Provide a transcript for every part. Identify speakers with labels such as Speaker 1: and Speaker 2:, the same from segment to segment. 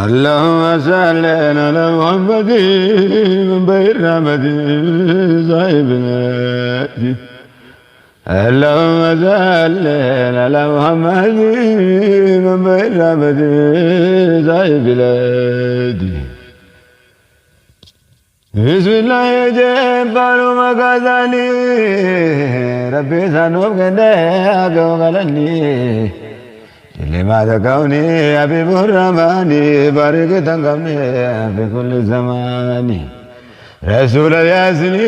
Speaker 1: اللهم صل على محمد من بين رحمتي صاحبنا. اللهم صل على محمد من بين رحمتي صاحب بلادي. بسم الله جبار مكازاني ربي سنوب كنده غلني لما تكوني أبي برماني بارك تنقمني في كل زمان. رسول الياسني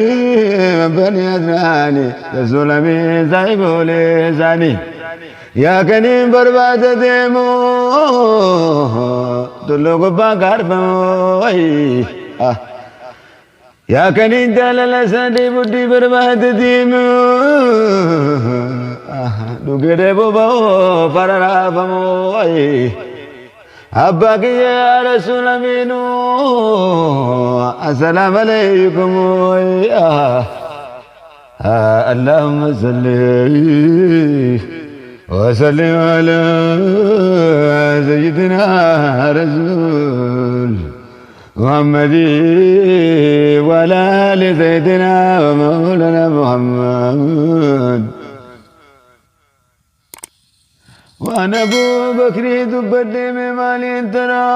Speaker 1: من بني أدناني رسول من صاحب لساني يا كنيم برباد ديمو تلو قبا كارفمو يا كنين جلال سادي بدي برباد ديمو دوغيري بوبو فرارا فمو أباك يا رسول منو السلام عليكم اللهم صل وسلم على سيدنا رسول محمد وعلى آل سيدنا ومولانا محمد. وانا ابو بكر دبدي مالي ترى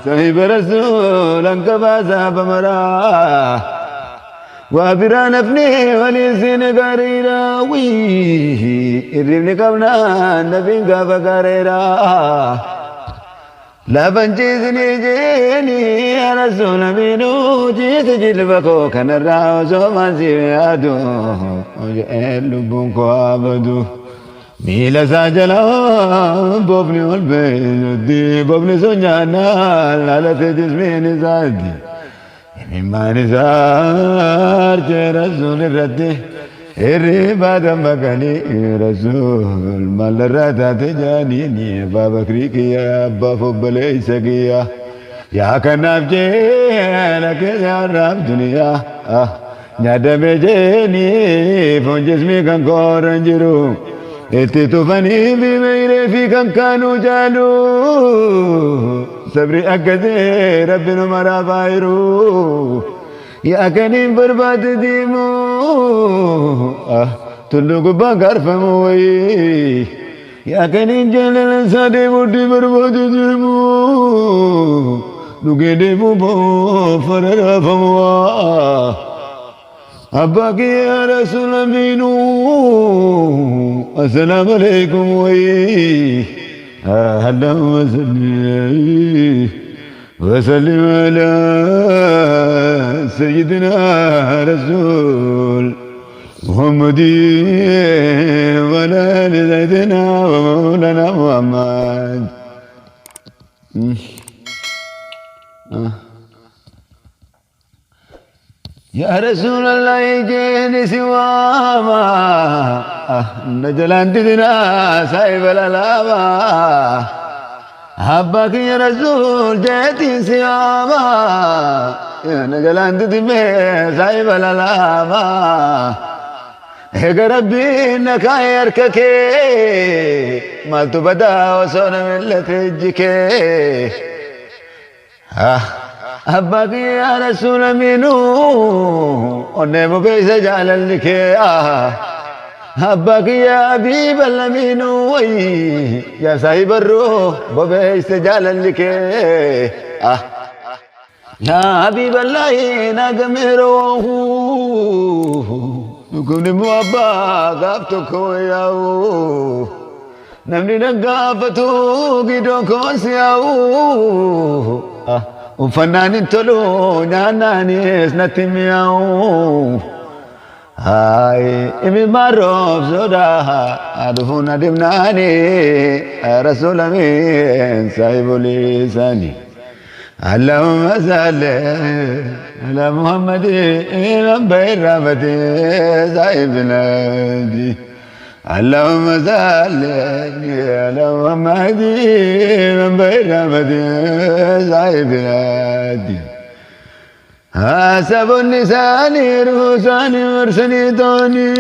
Speaker 1: صاحب رسول انك بازا بمرا وابران ابني ولي سين غريرا وي الربن قبنا نبي غاب غريرا لا بنجيزني جيني يا رسول منو جيت جلبكو كان الراوزو ما زيادو وجئلبون كوابدو ميلا ساجلا بوبني والبيدي بوبني سونيانا لا تجسميني زادي مما نزار رسول الردي الربا دمكني رسول مال الرتا تجانيني بابا كريكي يا أبا فبلي سقيا يا كناف جيلك يا رب دنيا ندم جيني فون جسمي كان كورنجرو اتي توفاني بميري في كم كانوا جالو صبري أكدي ربنا مرا بايرو يا كنين برباد ديمو تلو قبا كارفموي يا كنين جلال سادي بودي برباد ديمو لوكي ديمو بو فرر فموا أباك يا رسول منو السلام عليكم وي اللهم صل وسلم على سيدنا رسول محمد وعلى آل سيدنا ومولانا محمد. يا رسول الله جيني سواما نجلان تدنا سايب الألاما أباك يا رسول جيتي سواما نجلان تدمي سايب الألاما هيك ربي إنك يركك ما تبدا وصونا من لتجك أباك يا رسول منو ونمو بيس جعل لك أباك يا حبيب المنو يا صاحب الروح بيس جعل لك يا حبيب الله نغمرو نكون موابا غابتك وياو نمني نغافتو غيدو كونسياو وفنان تلو نانانيس نتمياو هاي إمي معروف زودا أدفونا دمناني رسول من صاحب لساني. اللهم صل على محمد من بين رحمتي صاحب بلادي. اللهم صل على محمد من بين رحمتي صاحب بلادي. حسب النسان رؤوسان مرسني توني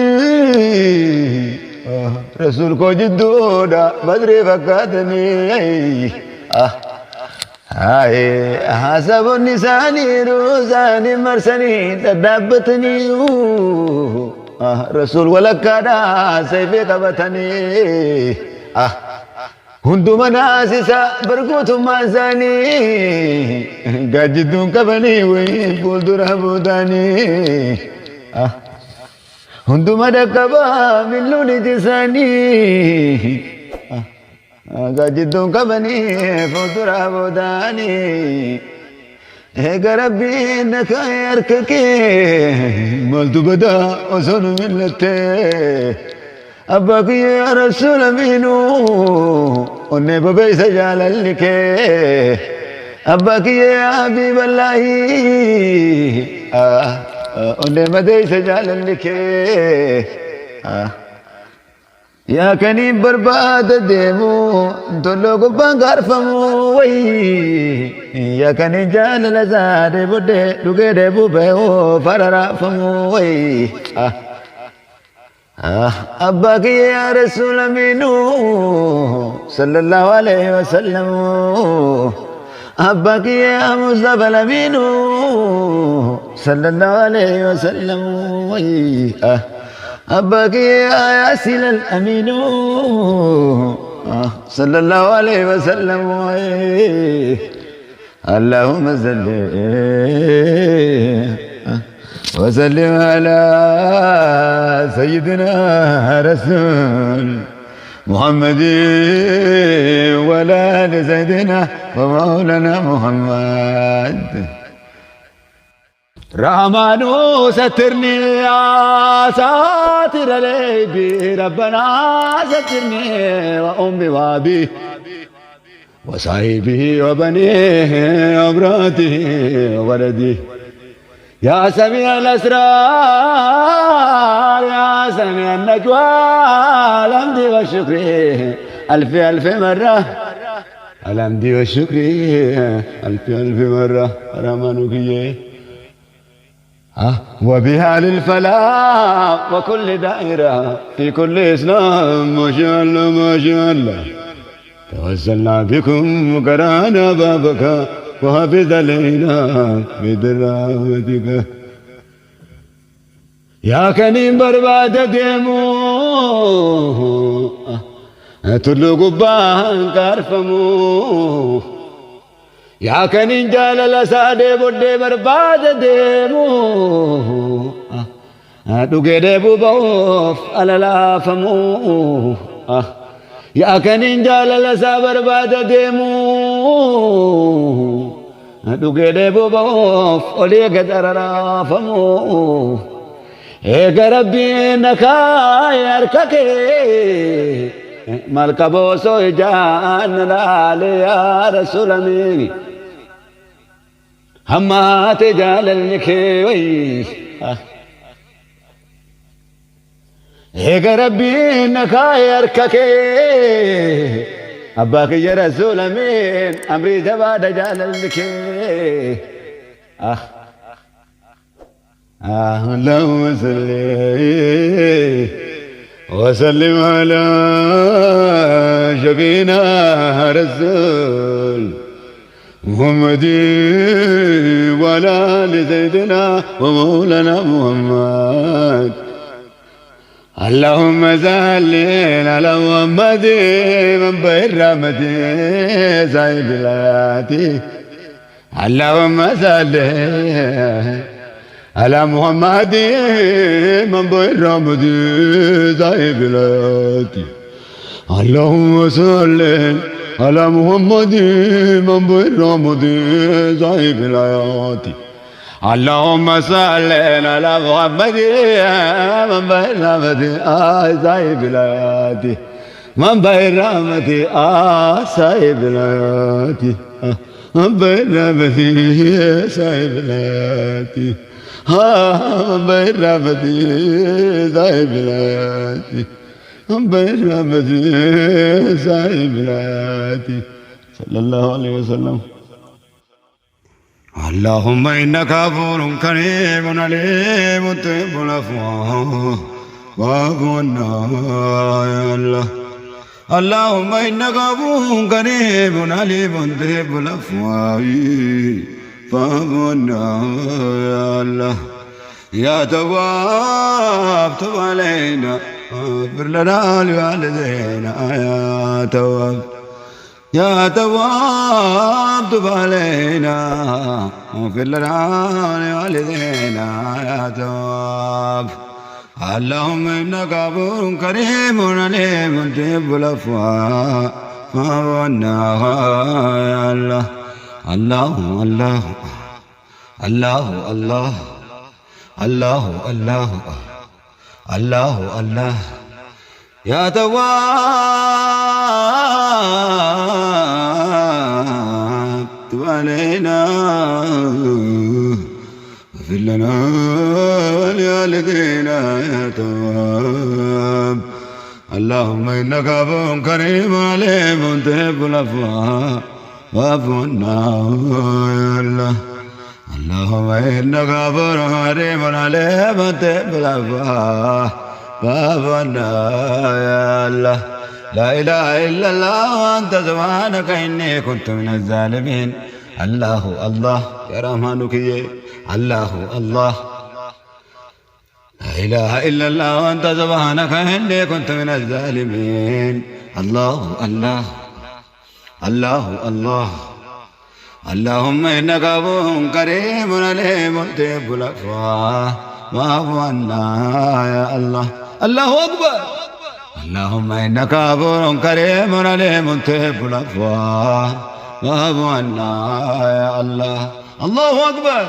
Speaker 1: رسول کو جدودا بدر فقاتني هاي حسب النسان روزان مرسني تدبتني رسول ولكادا سيفي قبتني هندو مناسسا برقوت مازاني قاجدون قبني وين بولدر هبوداني هندو مدكبا من لوني جساني قاجدون قبني بولدر هبوداني قربي انك يرككي مالتو بدا وصل ملتي أباك يا رسول منو ونبى بيس جلالك أباك يا حبيب الله ونبى بيس جلالك يا كنيم برباد ديمو دلوك بانغار فمو وي يا كنيم جلال زاد بودي دوكي دبو بيو فرارا فمو وي أباك يا رسول منو صلى الله عليه وسلم أباك يا مصطفى منو صلى الله عليه وسلم أباك يا ياسين الأمين صلى الله عليه وسلم اللهم صل وسلم على سيدنا رسول محمد ولا لسيدنا ومولانا محمد رحمانو سترني يا ساتر ليبي ربنا سترني وأمي وأبي وصاحبي وبنيه وأمراته وولدي يا سميع الأسرار يا سميع النجوى الحمد والشكر ألف ألف مرة الحمد والشكر ألف ألف مرة رحمانك وبها للفلاح وكل دائرة في كل إسلام ما شاء الله ما شاء الله توسلنا بكم وقرانا بابك وحفظ علينا بدرامتك يا كريم برباد ديمو تلو قبان كارفمو يا كريم جلال سادي بودي برباد ديمو دوغي ديبو بوف على لافمو يا كريم جلال سادي برباد ديمو دوغي ديبو بوف ولي قدر رافمو ربي نكا يرككي مالك بوسو جان لالي يا رسول امي هما تجال لكي وي ربي نكا يرككي أباك يا رسول أمين أمري تبا دجال لكي اللهم صل وسلم على شفينا رسول محمد وعلى آل سيدنا ومولانا محمد اللهم صل على محمد من بين رحمتي صاحب الآيات اللهم صل على محمد من بين رحمتي صاحب الآيات اللهم صل على محمد من بين رحمتي صاحب الآيات اللهم صل على محمد من بين رحمتي صاحب الآيات من بين رحمتي صاحب الآيات من بين رحمتي صاحب الآيات بين رحمتي صاحب الآيات بين رحمتي صاحب الآيات صلى الله عليه وسلم اللهم إنك غفور كريم عليم تحب العفو واعف عنا يا الله اللهم إنك عفو كريم عليم تحب العفو فاعف عنا يا الله يا تواب تب علينا اغفر لنا ولوالدينا يا تواب يا تواب تب علينا اغفر لنا ولوالدينا يا تواب اللهم إنك عفو كريم عليم تحب العفو فاعف عنا يا الله الله الله الله الله الله الله الله الله يا تواب تب علينا اغفر لنا ولوالدينا يا تواب اللهم إنك عفو كريم عليم تحب العفو فاعف عنا يا الله اللهم إنك عفو كريم عليم تحب العفو فاعف عنا يا الله لا إله إلا الله وأنت سبحانك إني كنت من الظالمين الله الله يا رحمانك الله الله لا إله إلا الله وأنت سبحانك إني كنت من الظالمين الله الله الله الله اللهم إنك عفو كريم عليم تحب العفو فاعف عنا يا الله الله أكبر اللهم إنك عفو كريم عليم تحب العفو فاعف عنا يا الله الله أكبر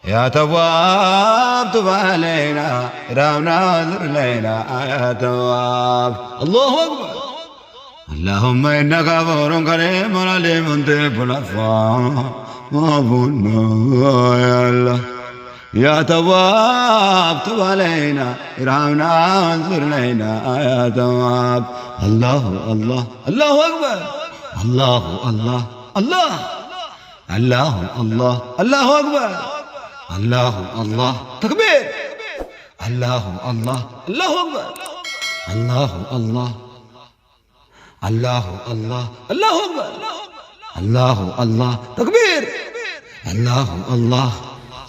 Speaker 1: يا تواب تب علينا ارحمنا واغفر لنا يا تواب الله أكبر اللهم إنك عفو كريم عليم تحب العفو فاعف عنا يا الله يا تواب تب علينا ارحمنا واغفر لنا يا تواب الله الله الله أكبر الله الله الله الله الله الله أكبر الله الله تكبير الله الله الله أكبر الله الله الله الله الله أكبر الله الله تكبير الله الله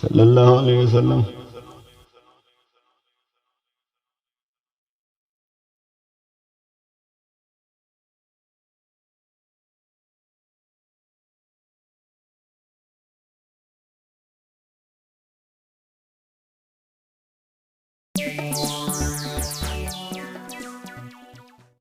Speaker 1: صلى الله عليه وسلم.